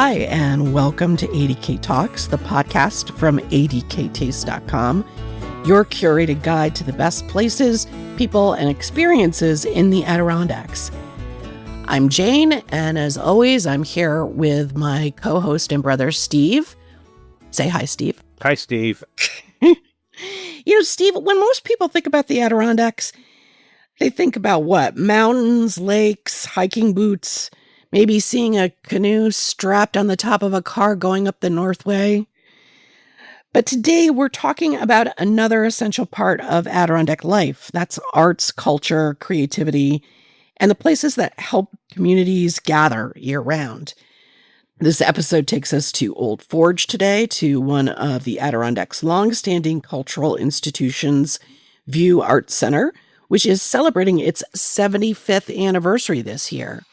Hi, and welcome to ADK Talks, the podcast from adktaste.com, your curated guide to the best places, people, and experiences in the Adirondacks. I'm Jane, and as always, I'm here with my co-host and brother, Steve. Say hi, Steve. Hi, Steve. Steve, when most people think about the Adirondacks, they think about what? Mountains, lakes, hiking boots, maybe seeing a canoe strapped on the top of a car going up the Northway. But today we're talking about another essential part of Adirondack life. That's arts, culture, creativity, and the places that help communities gather year-round. This episode takes us to Old Forge today, to one of the Adirondacks' long-standing cultural institutions, View Arts Center, which is celebrating its 75th anniversary this year.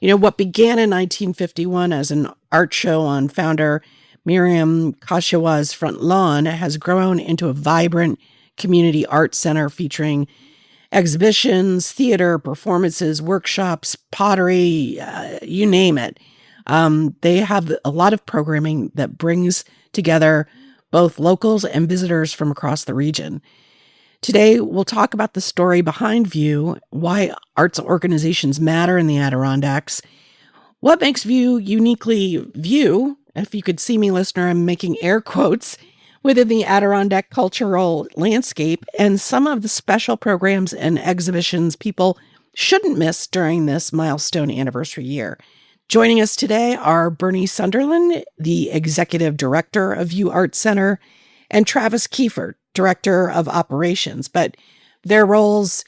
What began in 1951 as an art show on founder Miriam Kashiwa's front lawn has grown into a vibrant community art center featuring exhibitions, theater, performances, workshops, pottery, you name it. They have a lot of programming that brings together both locals and visitors from across the region. Today, we'll talk about the story behind View, why arts organizations matter in the Adirondacks, what makes View uniquely View, if you could see me, listener, I'm making air quotes, within the Adirondack cultural landscape, and some of the special programs and exhibitions people shouldn't miss during this milestone anniversary year. Joining us today are Bernie Sunderland, the Executive Director of View Arts Center, and Travis Kiefer, Director of Operations. But their roles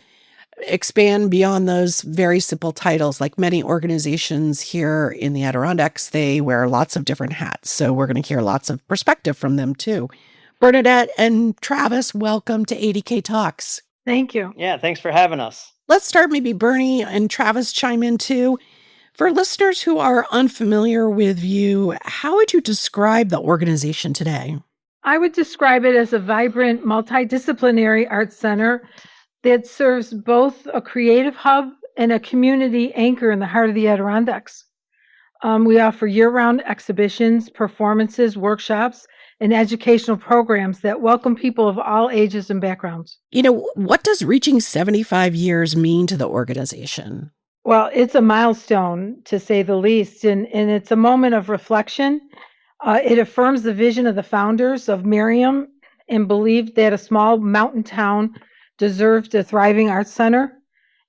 expand beyond those very simple titles. Like many organizations here in the Adirondacks, they wear lots of different hats. So we're going to hear lots of perspective from them too. Bernadette and Travis, welcome to ADK Talks. Thank you. Yeah, thanks for having us. Let's start, maybe Bernie and Travis chime in too. For listeners who are unfamiliar with View, how would you describe the organization today? I would describe it as a vibrant, multidisciplinary arts center that serves both a creative hub and a community anchor in the heart of the Adirondacks. We offer year-round exhibitions, performances, workshops, and educational programs that welcome people of all ages and backgrounds. What does reaching 75 years mean to the organization? Well, it's a milestone, to say the least, and it's a moment of reflection. It affirms the vision of the founders of Miriam and believed that a small mountain town deserved a thriving arts center,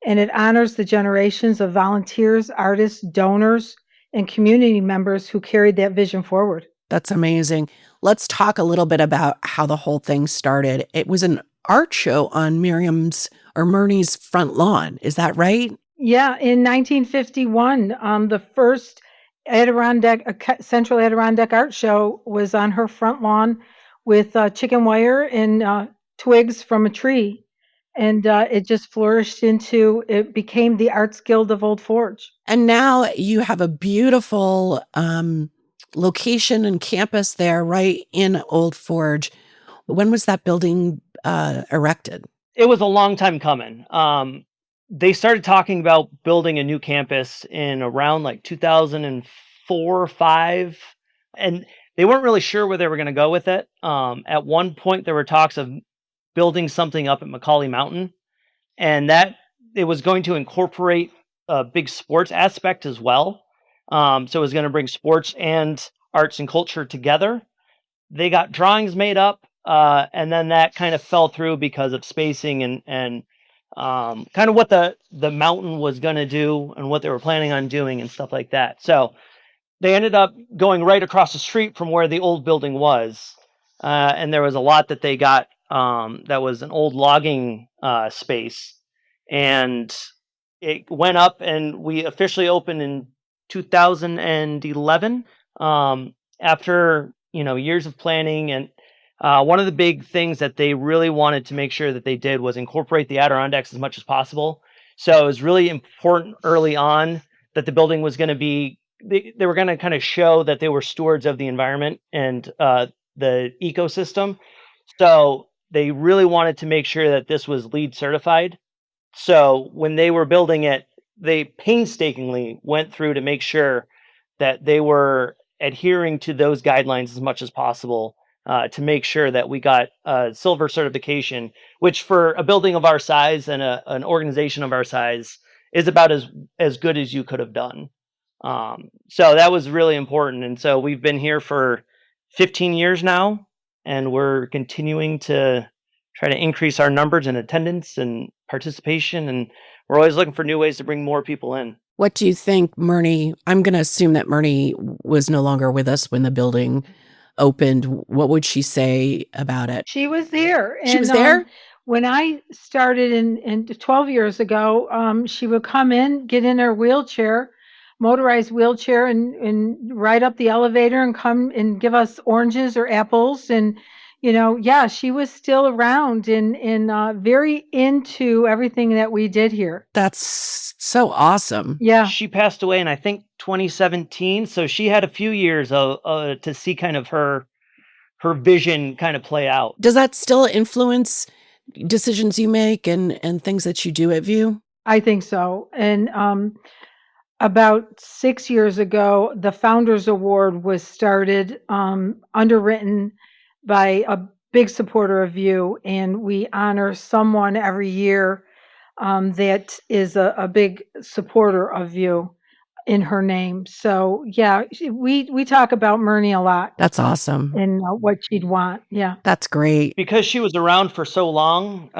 and it honors the generations of volunteers, artists, donors, and community members who carried that vision forward. That's amazing. Let's talk a little bit about how the whole thing started. It was an art show on Miriam's or Mernie's front lawn. Is that right? Yeah, in 1951, the first Central Adirondack Art Show was on her front lawn with chicken wire and twigs from a tree. And it just flourished it became the Arts Guild of Old Forge. And now you have a beautiful location and campus there right in Old Forge. When was that building erected? It was a long time coming. They started talking about building a new campus in around like 2004 or 5, and they weren't really sure where they were going to go with it. At one point, there were talks of building something up at Macaulay Mountain, and that it was going to incorporate a big sports aspect as well. So it was going to bring sports and arts and culture together. They got drawings made up, and then that kind of fell through because of spacing and kind of what the mountain was going to do and what they were planning on doing and stuff like that. So they ended up going right across the street from where the old building was. And there was a lot that they got that was an old logging space. And it went up, and we officially opened in 2011 after, years of planning. And one of the big things that they really wanted to make sure that they did was incorporate the Adirondacks as much as possible. So it was really important early on that the building was going to be, they were going to kind of show that they were stewards of the environment and the ecosystem. So they really wanted to make sure that this was LEED certified. So when they were building it, they painstakingly went through to make sure that they were adhering to those guidelines as much as possible to make sure that we got a silver certification, which for a building of our size and an organization of our size is about as good as you could have done. So that was really important. And so we've been here for 15 years now, and we're continuing to try to increase our numbers and attendance and participation. And we're always looking for new ways to bring more people in. What do you think, Mernie? I'm going to assume that Mernie was no longer with us when the building opened. What would she say about it? She was there. She was there? When I started in 12 years ago, she would come in, get in her wheelchair, motorized wheelchair, and ride up the elevator and come and give us oranges or apples. And, she was still around and very into everything that we did here. That's so awesome. Yeah. She passed away in, I think, 2017. So she had a few years to see kind of her vision kind of play out. Does that still influence decisions you make and things that you do at VIEW? I think so. And about 6 years ago, the Founders Award was started, underwritten by a big supporter of VIEW, and we honor someone every year that is a big supporter of VIEW in her name. So yeah, we talk about Mernie a lot. That's awesome. And what she'd want. Yeah. That's great. Because she was around for so long,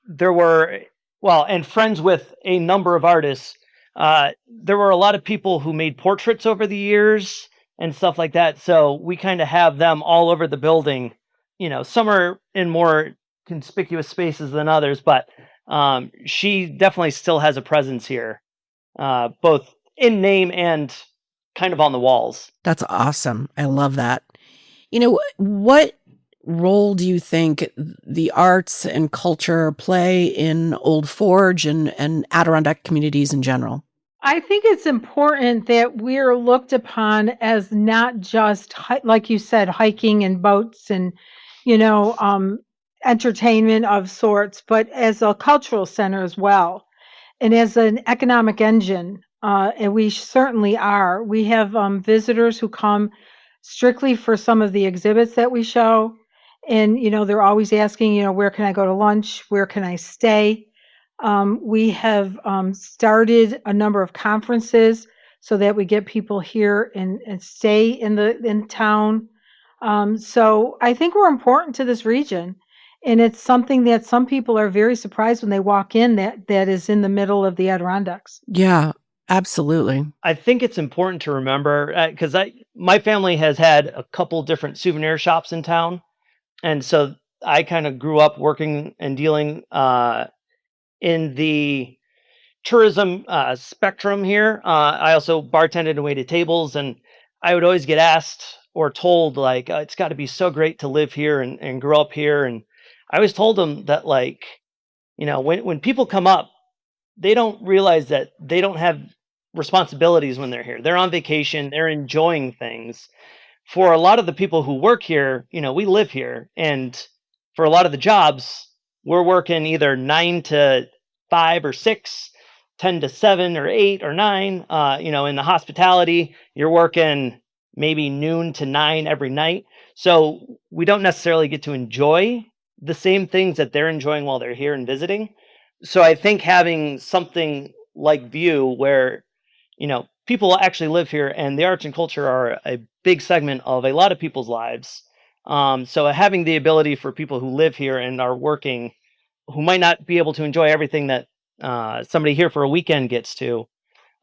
there were, and friends with a number of artists, there were a lot of people who made portraits over the years and stuff like that. So we kind of have them all over the building. Some are in more conspicuous spaces than others, but she definitely still has a presence here, both in name and kind of on the walls. That's awesome. I love that. What role do you think the arts and culture play in Old Forge and Adirondack communities in general? I think it's important that we're looked upon as not just, like you said, hiking and boats and, entertainment of sorts, but as a cultural center as well, and as an economic engine. And we certainly are. We have visitors who come strictly for some of the exhibits that we show. And, they're always asking, where can I go to lunch? Where can I stay? We have started a number of conferences so that we get people here and stay in town. So I think we're important to this region. And it's something that some people are very surprised when they walk in that is in the middle of the Adirondacks. Yeah, absolutely. I think it's important to remember, because my family has had a couple different souvenir shops in town. And so I kind of grew up working and dealing in the tourism spectrum here. I also bartended and waited tables, and I would always get asked or told, like, it's got to be so great to live here and grow up here. And I always told them that, like, when people come up, they don't realize that they don't have responsibilities when they're here. They're on vacation. They're enjoying things. For a lot of the people who work here, we live here. And for a lot of the jobs, we're working either 9 to 5 or 6, 10 to 7 or 8 or 9. In the hospitality, you're working maybe noon to 9 every night. So we don't necessarily get to enjoy the same things that they're enjoying while they're here and visiting. So I think having something like VIEW where, people actually live here and the arts and culture are a big segment of a lot of people's lives. So having the ability for people who live here and are working, who might not be able to enjoy everything that somebody here for a weekend gets to,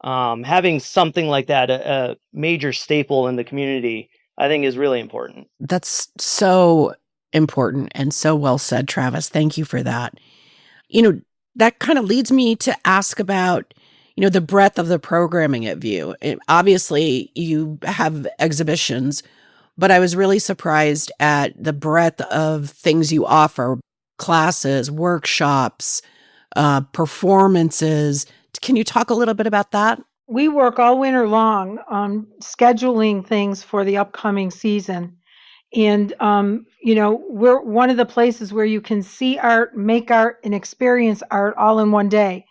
having something like that, a major staple in the community, I think is really important. That's so important and so well said, Travis. Thank you for that. That kind of leads me to ask about, the breadth of the programming at VIEW. Obviously, you have exhibitions, but I was really surprised at the breadth of things you offer: classes, workshops, performances. Can you talk a little bit about that? We work all winter long on scheduling things for the upcoming season. And, we're one of the places where you can see art, make art, and experience art all in one day.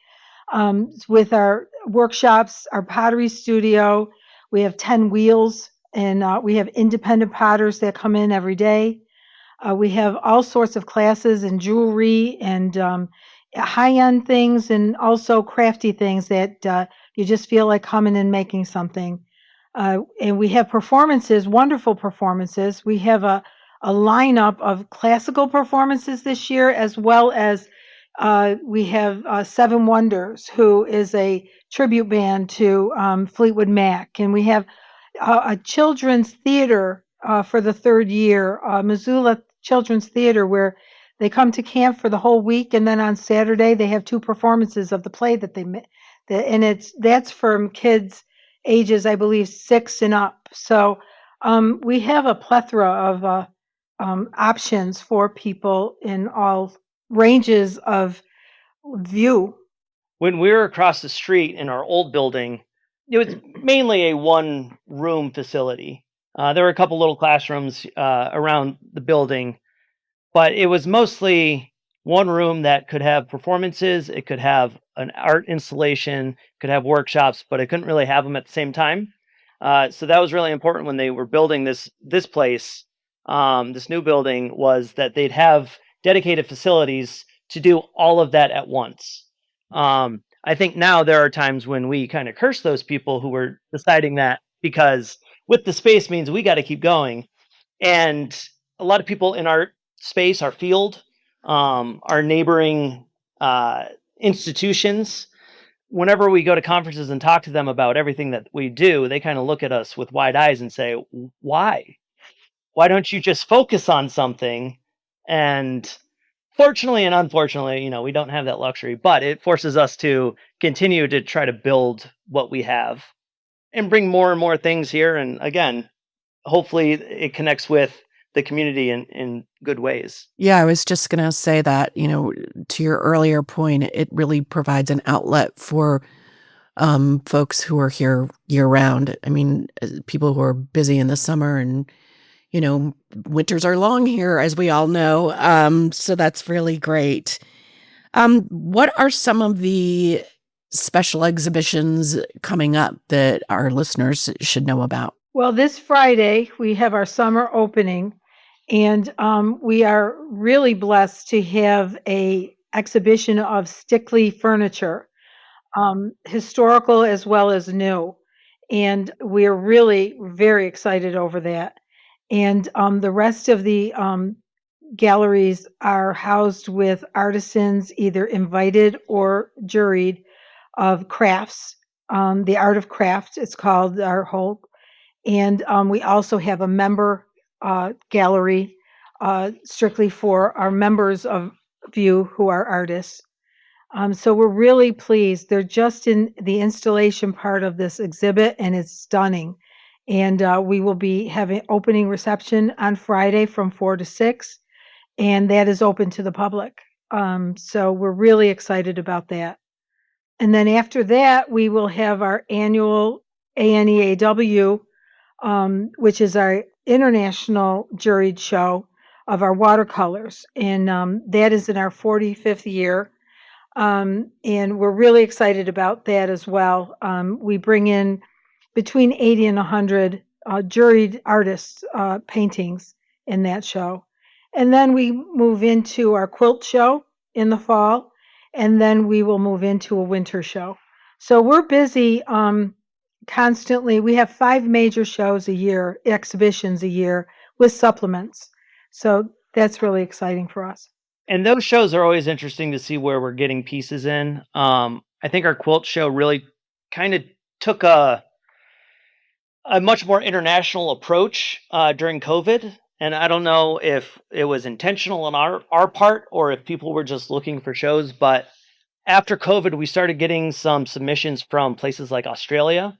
With our workshops, our pottery studio, we have 10 wheels And we have independent potters that come in every day. We have all sorts of classes in jewelry and high-end things, and also crafty things that you just feel like coming and making something. And we have performances, wonderful performances. We have a lineup of classical performances this year, as well as we have Seven Wonders, who is a tribute band to Fleetwood Mac. And we have a children's theater for the third year, Missoula Children's Theater, where they come to camp for the whole week, and then on Saturday they have two performances of the play that and that's from kids ages, I believe, 6 and up. So we have a plethora of options for people in all ranges of view. When we were across the street in our old building, it was mainly a one-room facility. There were a couple little classrooms around the building, but it was mostly one room that could have performances. It could have an art installation, could have workshops, but it couldn't really have them at the same time. So that was really important when they were building this place. This new building, was that they'd have dedicated facilities to do all of that at once. I think now there are times when we kind of curse those people who were deciding that, because with the space means we got to keep going. And a lot of people in our space, our field, our neighboring institutions, whenever we go to conferences and talk to them about everything that we do, they kind of look at us with wide eyes and say, why? Why don't you just focus on something? And fortunately and unfortunately, we don't have that luxury, but it forces us to continue to try to build what we have and bring more and more things here. And again, hopefully it connects with the community in good ways. Yeah, I was just going to say that, to your earlier point, it really provides an outlet for folks who are here year round. I mean, people who are busy in the summer, and, winters are long here, as we all know. So that's really great. What are some of the special exhibitions coming up that our listeners should know about? Well, this Friday we have our summer opening, and we are really blessed to have a exhibition of Stickley furniture, historical as well as new. And we're really very excited over that. And the rest of the galleries are housed with artisans, either invited or juried, of crafts. The art of craft, it's called, our whole. And we also have a member gallery strictly for our members of View who are artists. So we're really pleased. They're just in the installation part of this exhibit, and it's stunning. And we will be having opening reception on Friday from 4 to 6, and that is open to the public. So we're really excited about that. And then after that, we will have our annual ANEAW, which is our international juried show of our watercolors. And that is in our 45th year. And we're really excited about that as well. We bring in between 80 and 100 juried artists' paintings in that show. And then we move into our quilt show in the fall, and then we will move into a winter show. So we're busy constantly. We have 5 major shows a year, exhibitions a year, with supplements. So that's really exciting for us. And those shows are always interesting to see where we're getting pieces in. I think our quilt show really kind of took a much more international approach during COVID. And I don't know if it was intentional on our part or if people were just looking for shows. But after COVID, we started getting some submissions from places like Australia.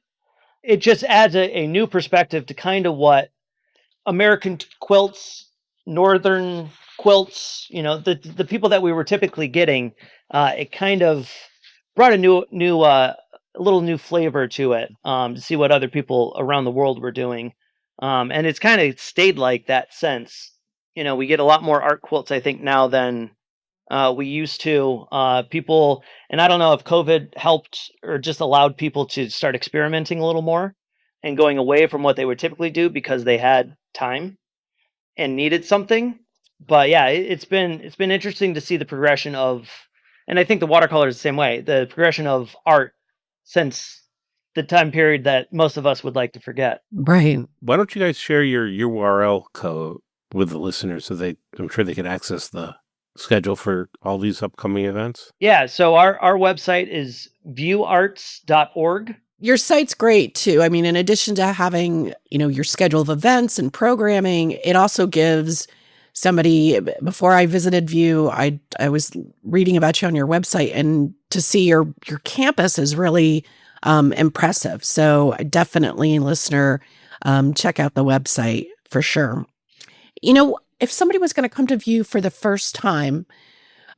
It just adds a new perspective to kind of what American quilts, Northern quilts, the people that we were typically getting. It kind of brought a little new flavor to it, to see what other people around the world were doing. And it's kind of stayed like that since. We get a lot more art quilts, I think, now than we used to. People, and I don't know if COVID helped or just allowed people to start experimenting a little more and going away from what they would typically do because they had time and needed something. But yeah, it's been interesting to see the progression of, and I think the watercolor is the same way, the progression of art since the time period that most of us would like to forget. Right. Why don't you guys share your URL code with the listeners so I'm sure they can access the schedule for all these upcoming events? Yeah, so our website is viewarts.org. Your site's great too. I mean, in addition to having, your schedule of events and programming, it also gives somebody, before I visited View, I was reading about you on your website, and to see your campus is really impressive. So definitely, listener, check out the website for sure. If somebody was going to come to View for the first time,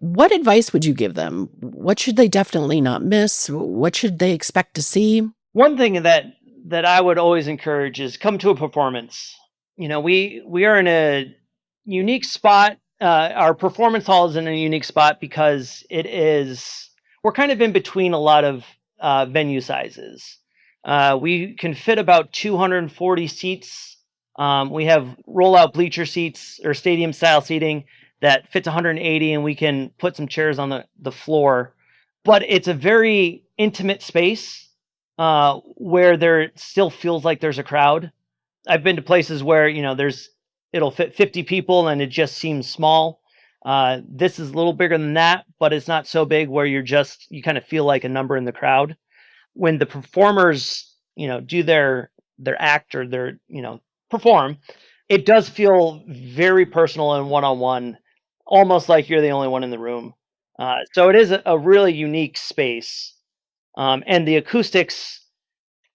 what advice would you give them? What should they definitely not miss? What should they expect to see? One thing that I would always encourage is come to a performance. We are in a unique spot. Our performance hall is in a unique spot because we're kind of in between a lot of venue sizes. We can fit about 240 seats. We have rollout bleacher seats or stadium style seating that fits 180, and we can put some chairs on the floor. But it's a very intimate space where there still feels like there's a crowd. I've been to places where, it'll fit 50 people and it just seems small. This is a little bigger than that, but it's not so big where you kind of feel like a number in the crowd. When the performers, do their act or their, perform, it does feel very personal and one-on-one, almost like you're the only one in the room. So it is a really unique space. And the acoustics,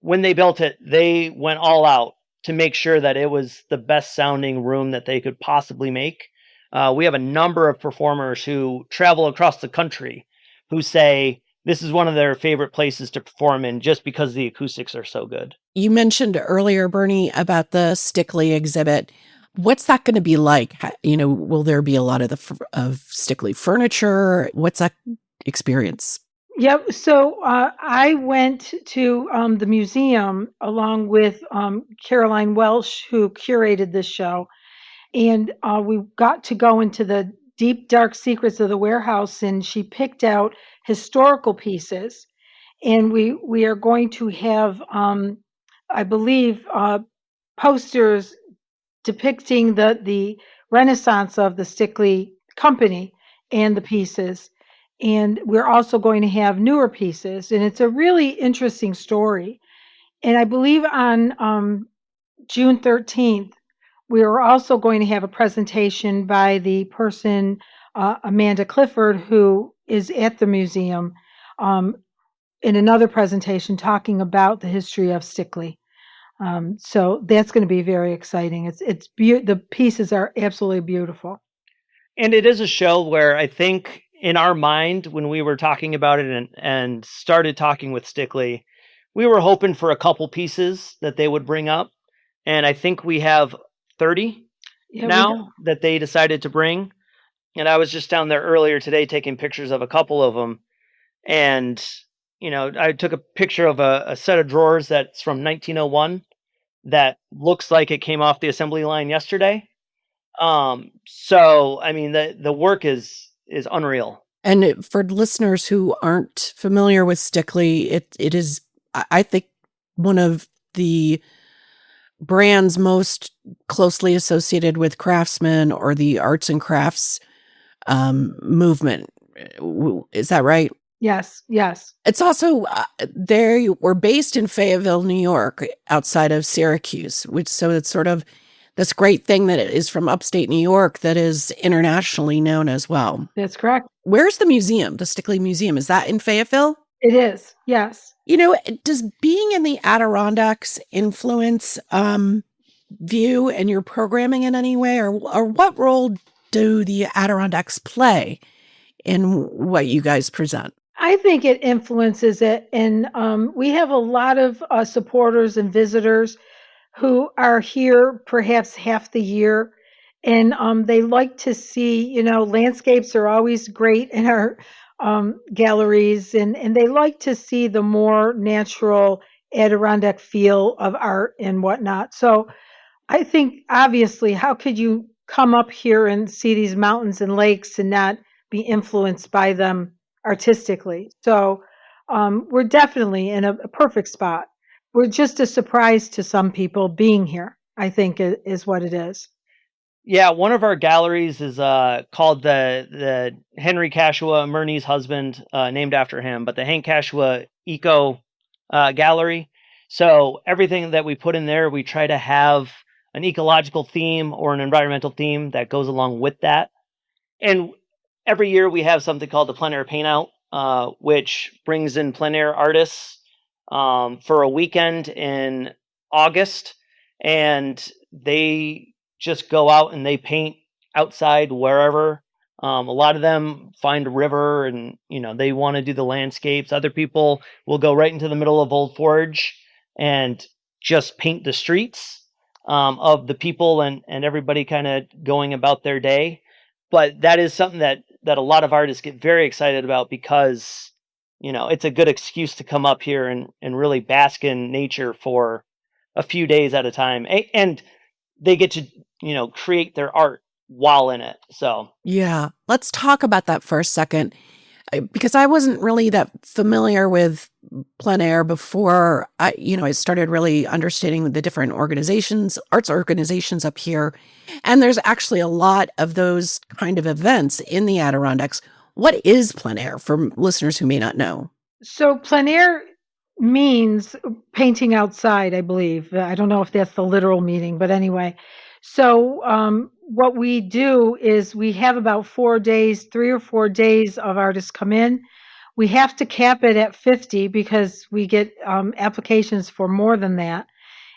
when they built it, they went all out to make sure that it was the best sounding room that they could possibly make. We have a number of performers who travel across the country who say this is one of their favorite places to perform in just because the acoustics are so good. You mentioned earlier, Bernie, about the Stickley exhibit. What's that going to be like? Will there be a lot of Stickley furniture? What's that experience? Yep. So I went to the museum along with Caroline Welsh, who curated this show. And we got to go into the deep, dark secrets of the warehouse, and she picked out historical pieces. And we are going to have, I believe, posters depicting the renaissance of the Stickley company and the pieces. And we're also going to have newer pieces. And it's a really interesting story. And I believe on June 13th, we are also going to have a presentation by the person, Amanda Clifford, who is at the museum, in another presentation talking about the history of Stickley. So that's going to be very exciting. The pieces are absolutely beautiful. And it is a show where I think in our mind, when we were talking about it and started talking with Stickley, we were hoping for a couple pieces that they would bring up. And I think we have 30 now that they decided to bring. And I was just down there earlier today taking pictures of a couple of them. And, I took a picture of a set of drawers that's from 1901 that looks like it came off the assembly line yesterday. So, I mean, the work is unreal. And for listeners who aren't familiar with Stickley, it is, I think, one of the brands most closely associated with craftsmen or the arts and crafts movement. Is that right? Yes. It's also, they were based in Fayetteville, New York, outside of Syracuse, so it's sort of this great thing that it is from upstate New York that is internationally known as well. That's correct. Where's the museum, the Stickley Museum? Is that in Fayetteville? It is, yes. Does being in the Adirondacks influence View and your programming in any way? Or what role do the Adirondacks play in what you guys present? I think it influences it. And we have a lot of supporters and visitors who are here perhaps half the year. And they like to see, landscapes are always great in our galleries. And they like to see the more natural Adirondack feel of art and whatnot. So I think obviously, how could you come up here and see these mountains and lakes and not be influenced by them artistically? So we're definitely in a perfect spot. We're just a surprise to some people being here, I think is what it is. Yeah, one of our galleries is called the Henry Kashiwa, Mernie's husband, named after him, but the Hank Kashiwa Eco Gallery. So everything that we put in there, we try to have an ecological theme or an environmental theme that goes along with that. And every year we have something called the Plein Air Paint Out, which brings in plein air artists for a weekend in August, and they just go out and they paint outside wherever. A lot of them find a river and, they want to do the landscapes. Other people will go right into the middle of Old Forge and just paint the streets of the people and everybody kind of going about their day. But that is something that a lot of artists get very excited about because, it's a good excuse to come up here and really bask in nature for a few days at a time. And they get to, create their art while in it. So Yeah, let's talk about that for a second, because I wasn't really that familiar with plein air before I started really understanding the different organizations, arts organizations up here. And there's actually a lot of those kind of events in the Adirondacks. What is plein air for listeners who may not know? So plein air means painting outside, I believe. I don't know if that's the literal meaning, but anyway. So what we do is we have about 4 days, 3 or 4 days of artists come in. We have to cap it at 50 because we get applications for more than that.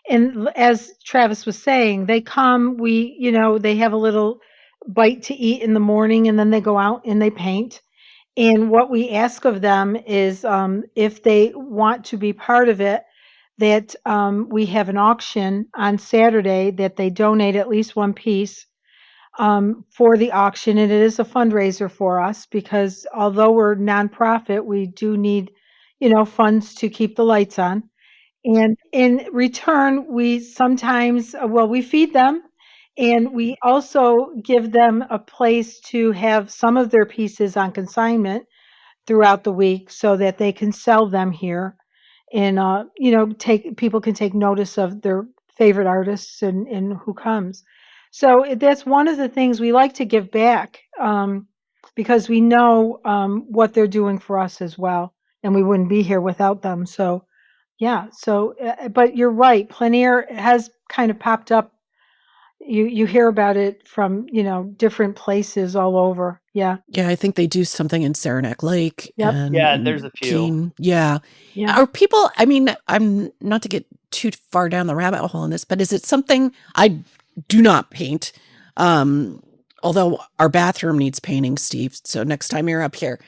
And as Travis was saying, they come, they have a little bite to eat in the morning and then they go out and they paint. And what we ask of them is if they want to be part of it, that we have an auction on Saturday that they donate at least one piece for the auction. And it is a fundraiser for us because although we're nonprofit, we do need, funds to keep the lights on. And in return, we sometimes, we feed them. And we also give them a place to have some of their pieces on consignment throughout the week so that they can sell them here. And, people can take notice of their favorite artists and who comes. So that's one of the things we like to give back because we know what they're doing for us as well. And we wouldn't be here without them. So, yeah. So, but you're right. Plein air has kind of popped up. You hear about it from, different places all over. Yeah. Yeah, I think they do something in Saranac Lake. Yep. And yeah, there's a few. Keene. Yeah. Yeah. Are people, I'm not to get too far down the rabbit hole in this, but is it something I do not paint? Although our bathroom needs painting, Steve. So next time you're up here,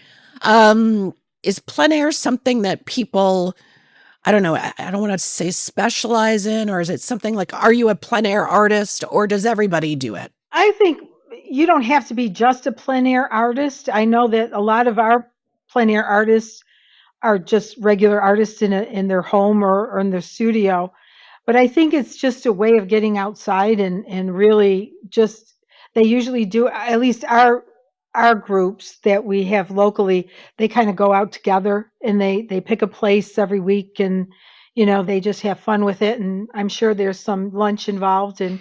is plein air something that people, I don't know, I don't want to say specialize in, or is it something like, are you a plein air artist or does everybody do it? I think you don't have to be just a plein air artist. I know that a lot of our plein air artists are just regular artists in their home or in their studio. But I think it's just a way of getting outside and really just, they usually do, at least our groups that we have locally, they kind of go out together and they pick a place every week and, they just have fun with it. And I'm sure there's some lunch involved and,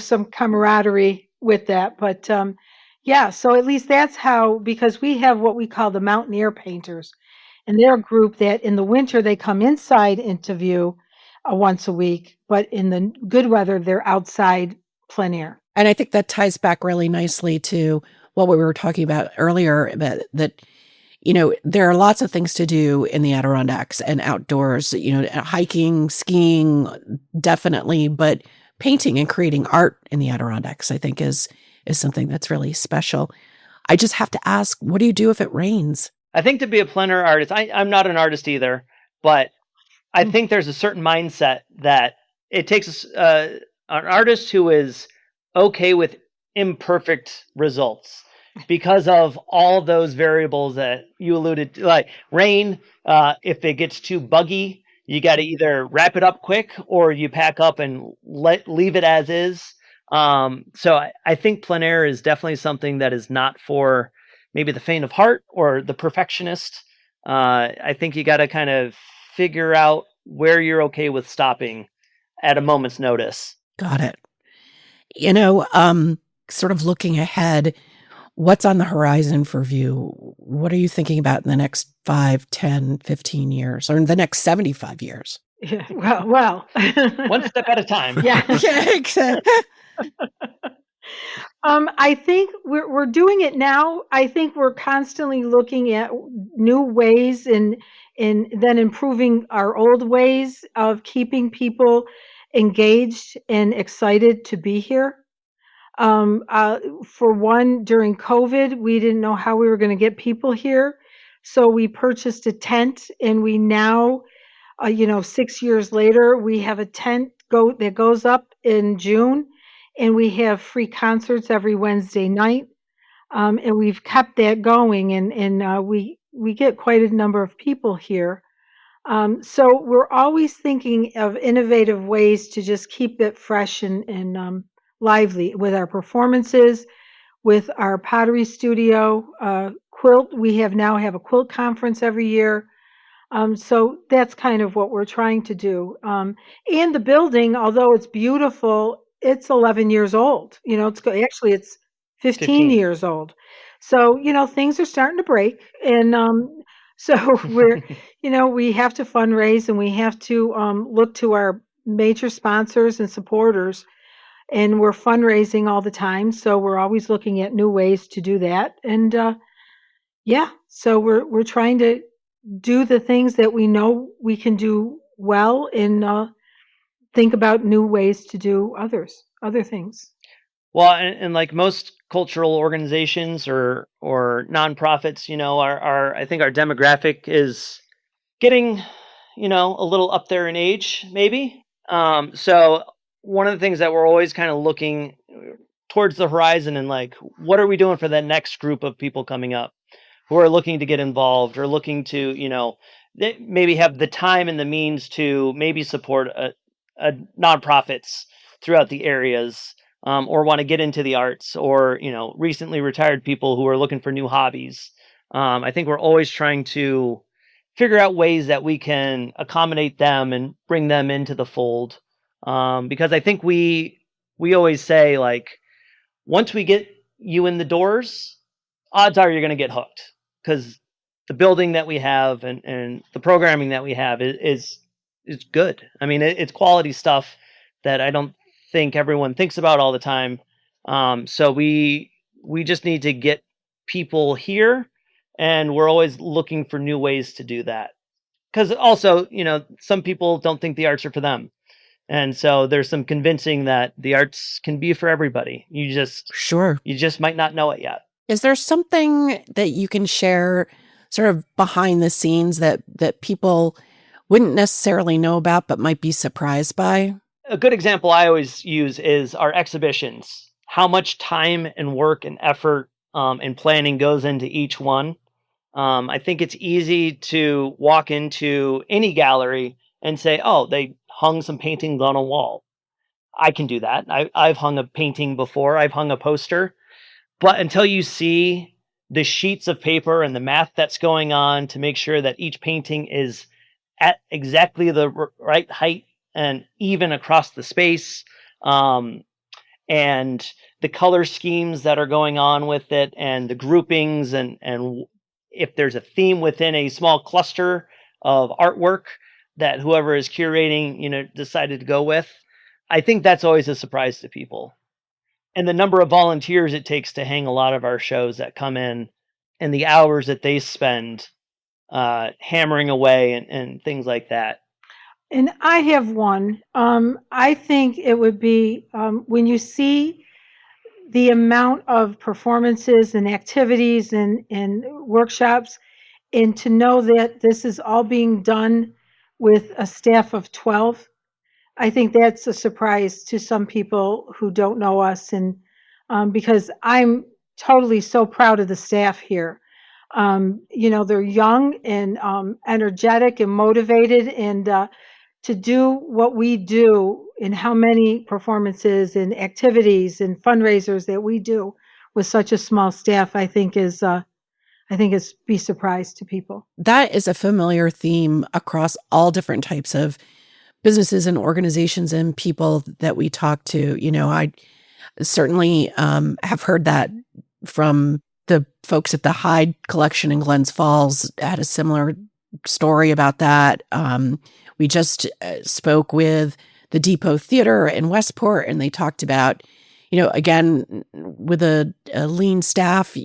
some camaraderie with that. But yeah, so at least that's how, because we have what we call the mountaineer painters. And they're a group that in the winter, they come inside into view once a week, but in the good weather, they're outside plein air. And I think that ties back really nicely to what we were talking about earlier, that there are lots of things to do in the Adirondacks and outdoors, hiking, skiing, definitely, but painting and creating art in the Adirondacks, I think is something that's really special. I just have to ask, what do you do if it rains? I think to be a plein air artist, I'm not an artist either, but I think there's a certain mindset that it takes an artist who is okay with imperfect results because of all those variables that you alluded to, like rain. If it gets too buggy, you got to either wrap it up quick or you pack up and leave it as is. So I think plein air is definitely something that is not for maybe the faint of heart or the perfectionist. I think you got to kind of figure out where you're okay with stopping at a moment's notice. Got it. Sort of looking ahead, what's on the horizon for View? What are you thinking about in the next 5, 10, 15 years, or in the next 75 years? Yeah, well. One step at a time. Yeah. Yeah, exactly. I think we're doing it now. I think we're constantly looking at new ways and then improving our old ways of keeping people engaged and excited to be here. For one, during COVID, we didn't know how we were going to get people here. So we purchased a tent, and we now, 6 years later, we have a tent that goes up in June, and we have free concerts every Wednesday night. And we've kept that going, and we get quite a number of people here. So we're always thinking of innovative ways to just keep it fresh and lively with our performances, with our pottery studio, quilt. We now have a quilt conference every year. So that's kind of what we're trying to do. And the building, although it's beautiful, it's 11 years old. It's 15 years old. So, things are starting to break. And so we have to fundraise, and we have to look to our major sponsors and supporters. And we're fundraising all the time. So we're always looking at new ways to do that. And so we're trying to do the things that we know we can do well, and think about new ways to do other things. Well, and like most cultural organizations or nonprofits, I think our demographic is getting, a little up there in age, maybe. So one of the things that we're always kind of looking towards the horizon and like, what are we doing for that next group of people coming up who are looking to get involved or looking to, maybe have the time and the means to maybe support a nonprofits throughout the areas, or want to get into the arts, or, recently retired people who are looking for new hobbies. I think we're always trying to figure out ways that we can accommodate them and bring them into the fold. Because I think we always say, like, once we get you in the doors, odds are you're going to get hooked, because the building that we have and the programming that we have is good. I mean, it's quality stuff that I don't think everyone thinks about all the time. So we just need to get people here, and we're always looking for new ways to do that. Because also, some people don't think the arts are for them. And so there's some convincing that the arts can be for everybody. You just might not know it yet. Is there something that you can share sort of behind the scenes that people wouldn't necessarily know about but might be surprised by? A good example I always use is our exhibitions. How much time and work and effort and planning goes into each one. I think it's easy to walk into any gallery and say, oh, they hung some paintings on a wall. I can do that. I've hung a painting before. I've hung a poster. But until you see the sheets of paper and the math that's going on to make sure that each painting is at exactly the right height and even across the space, and the color schemes that are going on with it, and the groupings, and if there's a theme within a small cluster of artwork that whoever is curating, decided to go with, I think that's always a surprise to people. And the number of volunteers it takes to hang a lot of our shows that come in, and the hours that they spend hammering away and things like that. And I have one. I think it would be when you see the amount of performances and activities and workshops, and to know that this is all being done with a staff of 12. I think that's a surprise to some people who don't know us, and because I'm totally so proud of the staff here. They're young and energetic and motivated, and to do what we do and how many performances and activities and fundraisers that we do with such a small staff, I think is be surprised to people. That is a familiar theme across all different types of businesses and organizations and people that we talk to. I certainly have heard that from the folks at the Hyde Collection in Glens Falls. Had a similar story about that. We just spoke with the Depot Theater in Westport, and they talked about, again, with a lean staff,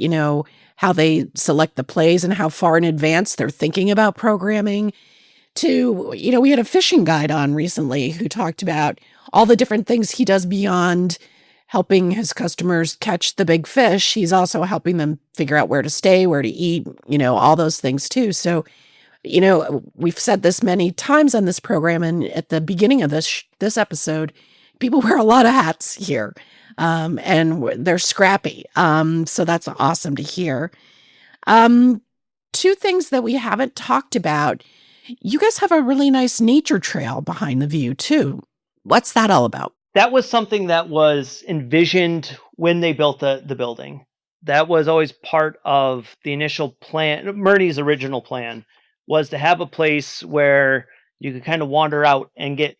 how they select the plays and how far in advance they're thinking about programming. We had a fishing guide on recently who talked about all the different things he does beyond helping his customers catch the big fish. He's also helping them figure out where to stay, where to eat, all those things too. So, we've said this many times on this program, and at the beginning of this episode, people wear a lot of hats here, and they're scrappy. So that's awesome to hear. Two things that we haven't talked about. You guys have a really nice nature trail behind the view too. What's that all about? That was something that was envisioned when they built the building. That was always part of the initial plan. Mernie's original plan was to have a place where you could kind of wander out and get,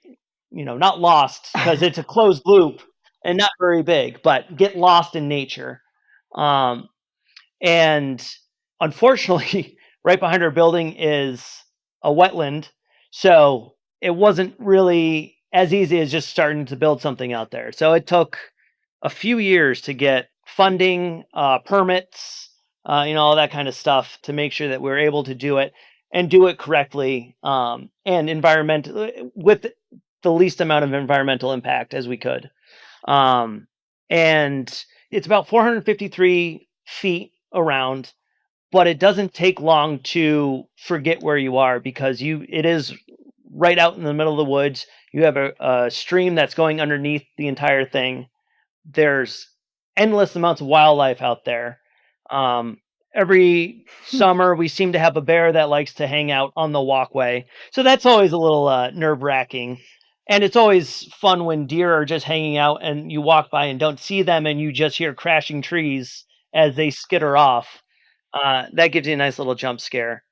not lost, because it's a closed loop and not very big, but get lost in nature. And unfortunately, right behind our building is a wetland. So it wasn't really as easy as just starting to build something out there. So it took a few years to get funding, permits, all that kind of stuff to make sure that we're able to do it and do it correctly, and with the least amount of environmental impact as we could. And it's about 453 feet around, but it doesn't take long to forget where you are, because it is right out in the middle of the woods. You have a stream that's going underneath the entire thing. There's endless amounts of wildlife out there. Every summer we seem to have a bear that likes to hang out on the walkway. So that's always a little nerve-wracking. And it's always fun when deer are just hanging out and you walk by and don't see them and you just hear crashing trees as they skitter off. That gives you a nice little jump scare.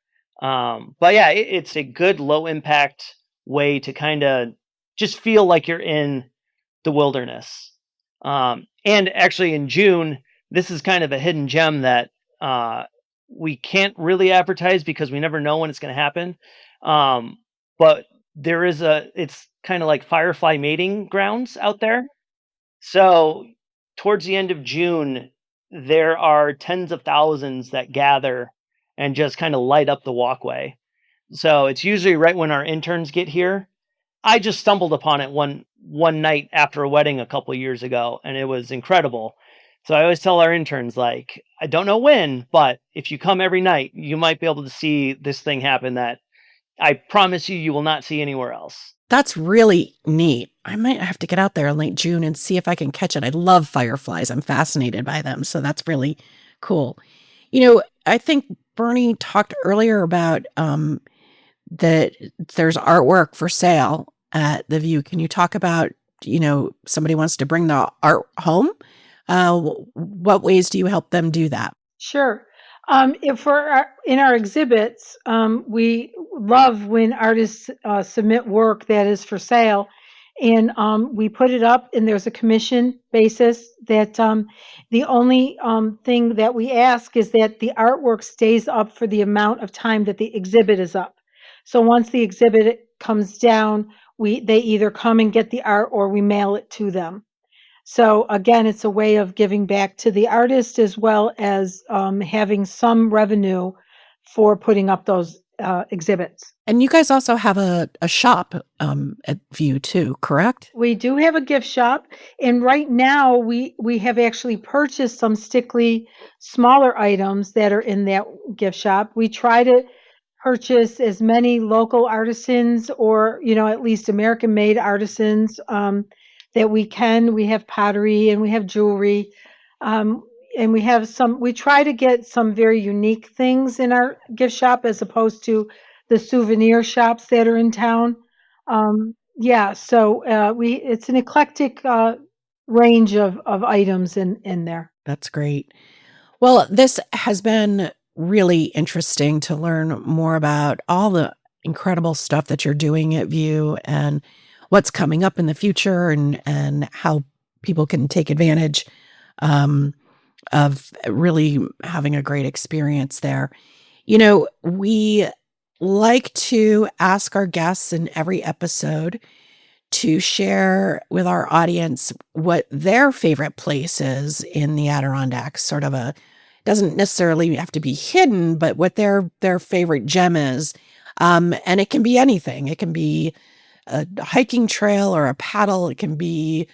But yeah, it's a good low impact way to kind of just feel like you're in the wilderness. And actually in June, this is kind of a hidden gem that we can't really advertise because we never know when it's going to happen. But it's kind of like firefly mating grounds out there. So towards the end of June, there are tens of thousands that gather and just kind of light up the walkway. So it's usually right when our interns get here. I just stumbled upon it one night after a wedding a couple of years ago, and it was incredible. So I always tell our interns, I don't know when, but if you come every night, you might be able to see this thing happen that I promise you will not see anywhere else. That's really neat. I might have to get out there in late June and see if I can catch it. I love fireflies. I'm fascinated by them. So that's really cool. I think Bernie talked earlier about that there's artwork for sale at the View. Can you talk about, somebody wants to bring the art home? What ways do you help them do that? Sure. If we're in our exhibits, we love when artists submit work that is for sale, and we put it up, and there's a commission basis that the only thing that we ask is that the artwork stays up for the amount of time that the exhibit is up. So once the exhibit comes down, they either come and get the art or we mail it to them. So again, it's a way of giving back to the artist as well as having some revenue for putting up those exhibits. And you guys also have a shop at View too, correct? We do have a gift shop, and right now we have actually purchased some Stickley smaller items that are in that gift shop. We try to purchase as many local artisans or, at least American-made artisans that we can. We have pottery and we have jewelry. and we try to get some very unique things in our gift shop as opposed to the souvenir shops that are in town. So it's an eclectic range of items in there. That's great. Well, this has been really interesting to learn more about all the incredible stuff that you're doing at View and what's coming up in the future and how people can take advantage of really having a great experience there. We like to ask our guests in every episode to share with our audience what their favorite place is in the Adirondacks, sort of doesn't necessarily have to be hidden, but what their favorite gem is. And it can be anything. It can be a hiking trail or a paddle. It can be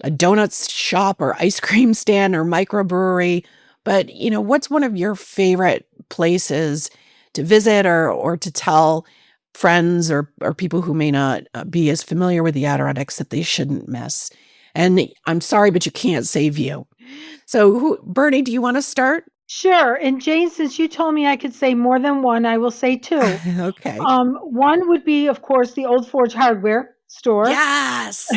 a donuts shop or ice cream stand or microbrewery. But, what's one of your favorite places to visit or to tell friends or people who may not be as familiar with the Adirondacks that they shouldn't miss? And I'm sorry, but you can't say View. So, Bernie, do you want to start? Sure. And Jane, since you told me I could say more than one, I will say two. Okay. One would be, of course, the Old Forge Hardware store. Yes.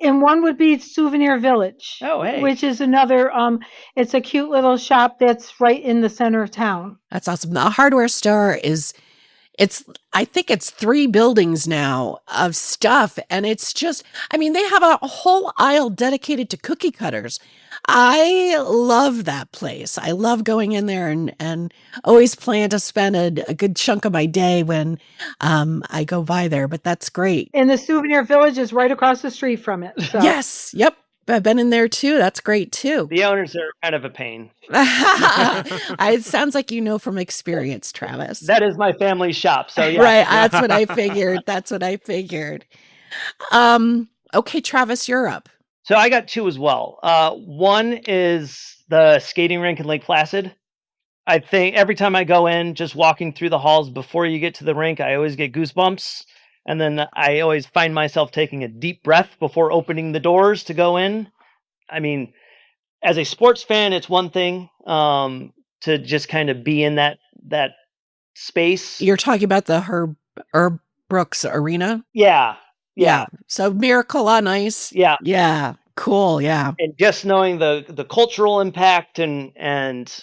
And one would be Souvenir Village. Oh, hey. Which is another, it's a cute little shop that's right in the center of town. That's awesome. The hardware store I think it's 3 buildings now of stuff. And it's just, they have a whole aisle dedicated to cookie cutters. I love that place. I love going in there and always plan to spend a good chunk of my day when I go by there, but that's great. And the Souvenir Village is right across the street from it. So. Yes. Yep. I've been in there too. That's great too. The owners are kind of a pain. It sounds like you know from experience, Travis. That is my family's shop. So yeah. Right. That's what I figured. Okay, Travis, you're up. So I got 2 as well. One is the skating rink in Lake Placid. I think every time I go in, just walking through the halls before you get to the rink, I always get goosebumps. And then I always find myself taking a deep breath before opening the doors to go in. As a sports fan, it's one thing to just kind of be in that space. You're talking about the Herb Brooks Arena? Yeah. So Miracle on Ice. Yeah. Yeah. Cool. Yeah. And just knowing the cultural impact and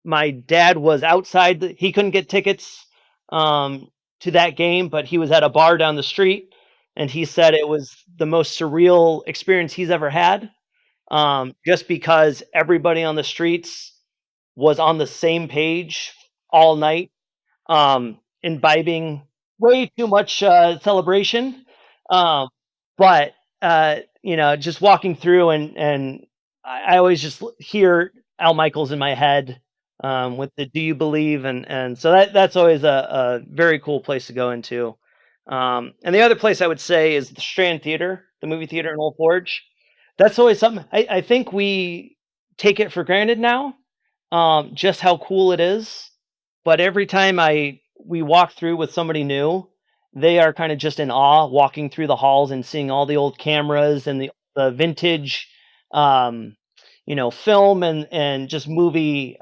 my dad was outside. He couldn't get tickets to that game, but he was at a bar down the street, and he said it was the most surreal experience he's ever had. Just because everybody on the streets was on the same page all night, imbibing way too much celebration. But just walking through and I always just hear Al Michaels in my head with the "Do You Believe?" and so that's always a very cool place to go into. And the other place I would say is the Strand Theater, the movie theater in Old Forge. That's always something I think we take it for granted now, just how cool it is. But every time we walk through with somebody new, they are kind of just in awe walking through the halls and seeing all the old cameras and the vintage, film and just movie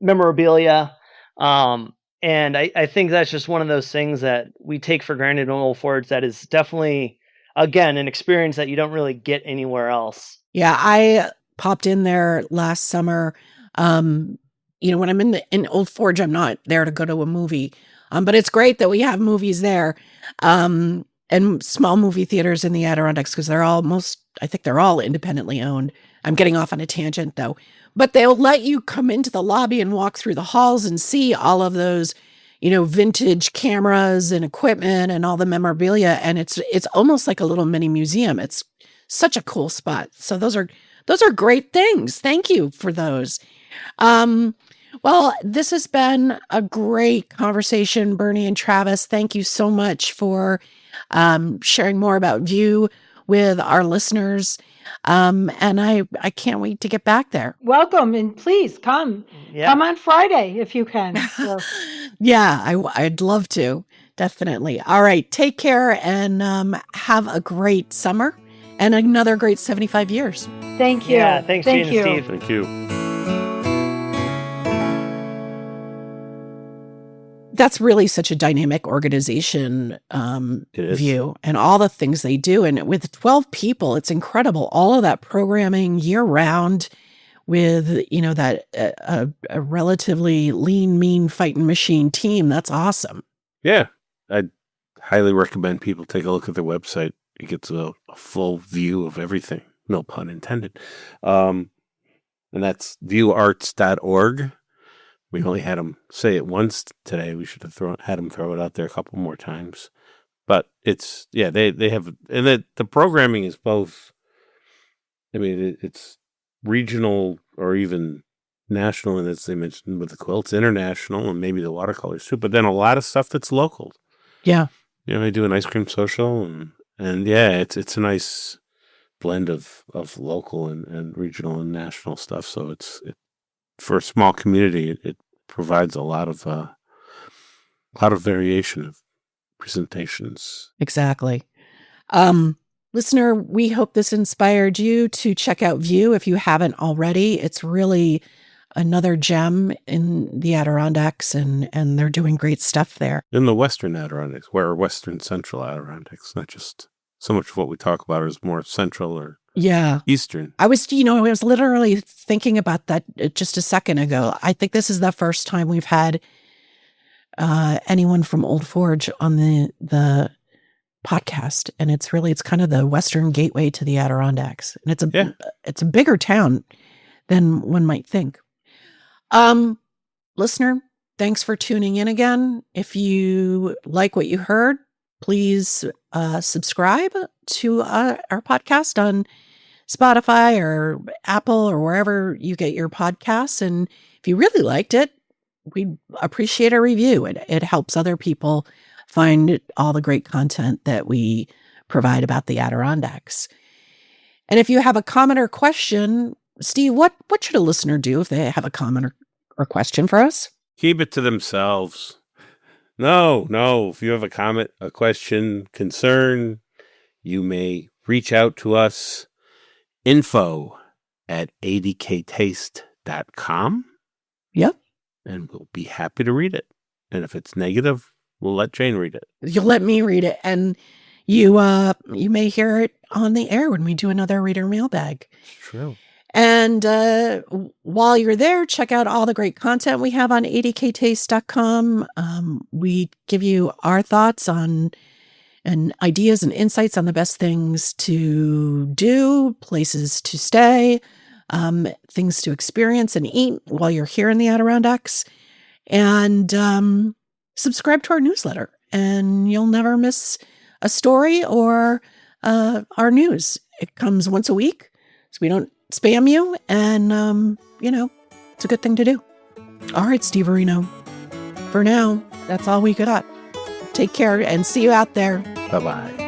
memorabilia. And I think that's just one of those things that we take for granted in Old Forge that is definitely, again, an experience that you don't really get anywhere else. Yeah, I popped in there last summer. When I'm in Old Forge, I'm not there to go to a movie. But it's great that we have movies there. And small movie theaters in the Adirondacks, because I think they're all independently owned. I'm getting off on a tangent though. But they'll let you come into the lobby and walk through the halls and see all of those, vintage cameras and equipment and all the memorabilia. And it's almost like a little mini museum. It's such a cool spot. So those are great things. Thank you for those. Well, this has been a great conversation, Bernie and Travis. Thank you so much for sharing more about View with our listeners. And I can't wait to get back there. Welcome, and please come. Yeah. Come on Friday if you can. So. Yeah, I'd love to. Definitely. All right. Take care and have a great summer. And another great 75 years. Thank you. Yeah, thanks, Gene and you. Steve. Thank you. That's really such a dynamic organization It is. view, and all the things they do. And with 12 people, it's incredible. All of that programming year round with, that a relatively lean, mean fighting machine team. That's awesome. Yeah. I'd highly recommend people take a look at their website. It gets a full view of everything. No pun intended. And that's viewarts.org. We only had them say it once today. We should have had them throw it out there a couple more times. But it's, they have, and the programming is both, it's regional or even national, and as they mentioned with the quilts, international, and maybe the watercolors too. But then a lot of stuff that's local. Yeah. They do an ice cream social, and it's a nice blend of local and regional and national stuff. So it's for a small community, it provides a lot of variation of presentations. Exactly. Listener, we hope this inspired you to check out View if you haven't already. It's really another gem in the Adirondacks, and they're doing great stuff there. In the Western Adirondacks, where Western Central Adirondacks, not just so much of what we talk about is more central or Eastern. I was literally thinking about that just a second ago. I think this is the first time we've had anyone from Old Forge on the podcast, and it's kind of the Western gateway to the Adirondacks, and it's a bigger town than one might think. Listener, thanks for tuning in again. If you like what you heard, please subscribe to our podcast on Spotify or Apple or wherever you get your podcasts. And if you really liked it, we'd appreciate a review. It helps other people find all the great content that we provide about the Adirondacks. And if you have a comment or question, Steve, what should a listener do if they have a comment or question for us? Keep it to themselves. No. If you have a comment, a question, concern, you may reach out to us. info@adktaste.com. Yep. And we'll be happy to read it. And if it's negative, we'll let Jane read it. You'll let me read it. And you may hear it on the air when we do another reader mailbag. It's true. And while you're there, check out all the great content we have on adktaste.com. We give you our thoughts on and ideas and insights on the best things to do, places to stay, things to experience and eat while you're here in the Adirondacks. And subscribe to our newsletter, and you'll never miss a story or our news. It comes once a week, so we don't spam you, and it's a good thing to do. All right, Steve Areno. For now, that's all we got. Take care and see you out there. Bye-bye.